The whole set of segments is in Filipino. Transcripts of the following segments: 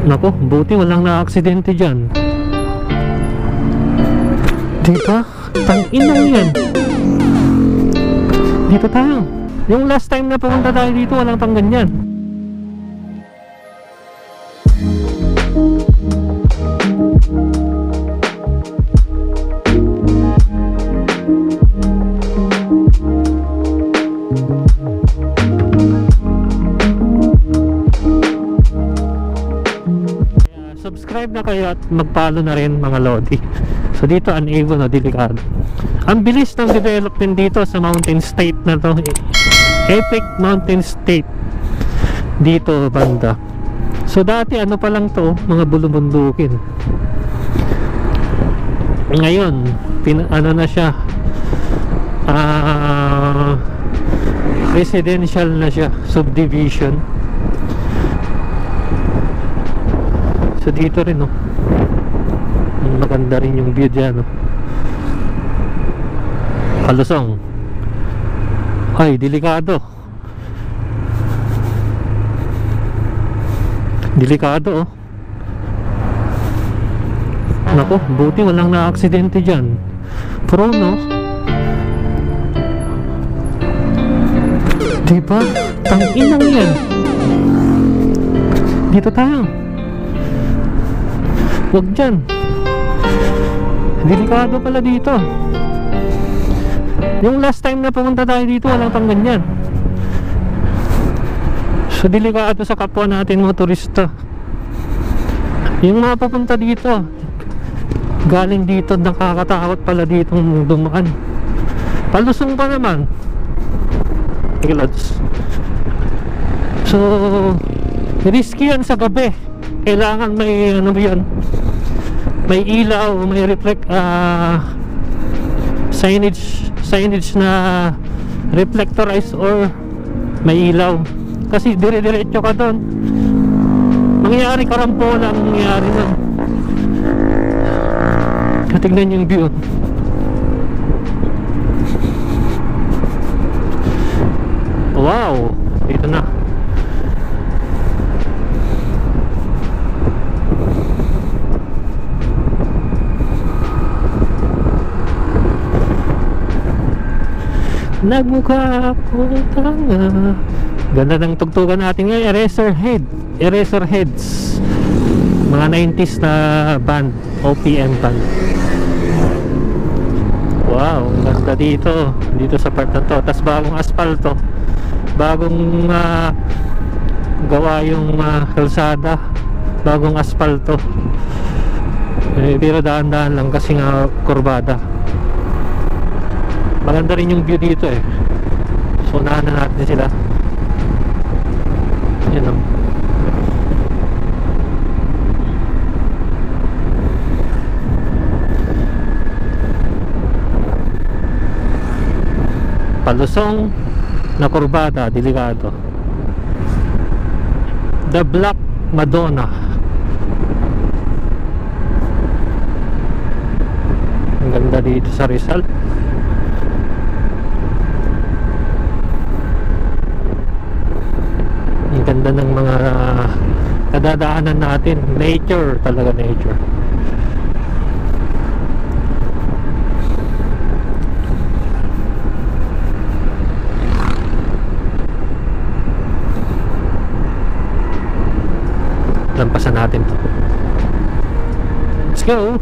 Nako, buti walang na-aksidente dyan. Diba? Tang-inang yan. Dito tayo. Yung last time na pumunta tayo dito, walang pang ganyan. Subscribe na kayo at mag-follow na rin mga lodi. So dito unable na, delikado. Ang bilis ng development dito sa mountain state na to, Epic Mountain State dito banda. So dati ano pa lang to, mga bulubundukin. Ngayon ano na siya, residential na siya, subdivision. So dito rin, no, maganda rin yung view dyan, no. Kalusong. Ay, delikado. Delikado, oh. Nako, buti walang na-aksidente dyan. Pero, no, diba? Tang-inang yan. Dito tayo. Huwag dyan. Delikado pala dito. Yung last time na pumunta tayo dito, walang pang ganyan. So delikado sa kapwa natin mga turista. Yung mga papunta dito, galing dito, nakakatakot pala ditong dumaan. Palusong pa naman. So risky yan sa gabi. Kailangan may ano yan, may ilaw, may reflect signage na reflectorized or may ilaw. Kasi dire-diretso ka doon, mangyayari karampola, mangyayari na. Tignan yung view. Wow, dito na. Nagmukha akong tanga. Ganda ng tugtugan natin ngayon. Eraserheads, mga 90s na band, OPM band. Wow, ganda dito sa part na to. Tas bagong asfalto, bagong gawa yung kalsada, bagong asfalto. Pero daan-daan lang kasi nga kurbada. Maganda rin yung view dito eh. So unahan na natin sila. Yan o. Palusong na kurbada, delikado. The Black Madonna. Ang ganda dito sa Rizal. Ganda ng mga kadadaanan natin. Nature, talaga nature. Lampasan natin to. Let's go.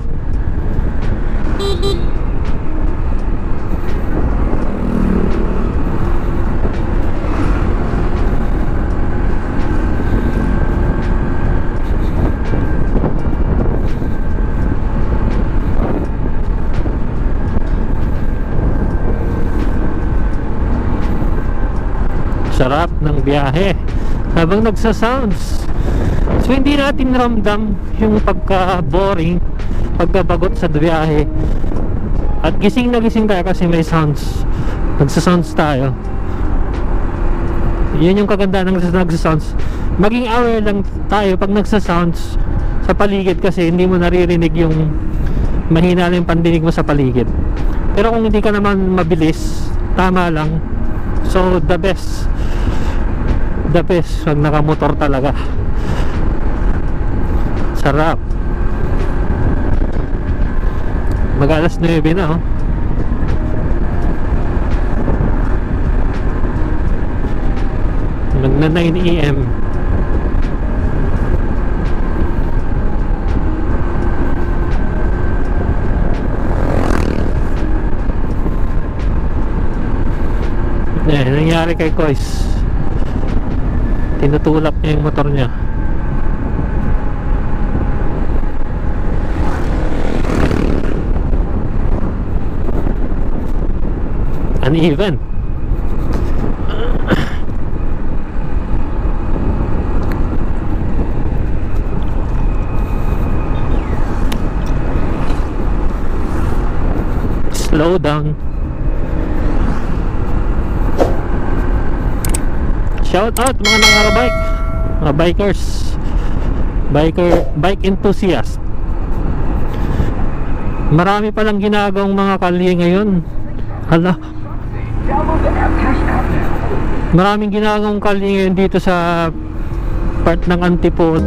Sarap ng biyahe habang nagsa-sounds. So hindi natin ramdam yung pagka-boring, pagkabagot sa biyahe. At gising na gising tayo kasi may sounds. Nagsa-sounds tayo. Yun yung kaganda ng nagsa-sounds. Maging aware lang tayo pag nagsa-sounds sa paligid kasi hindi mo naririnig yung mahina lang yung pandinig mo sa paligid. Pero kung hindi ka naman mabilis, tama lang. So the best pag nakamotor talaga. Sarap. Mag-alas 9 na, oh. Magna 9 AM. Nangyari kay Kois, tinutulak niya yung motor niya. Uneven. Slow down. Shout out mga nakaka-bike, mga bikers, bike enthusiast. Marami palang ginagawang mga kalye ngayon. Hala, maraming ginagawang kalye ngayon dito sa part ng Antipolo.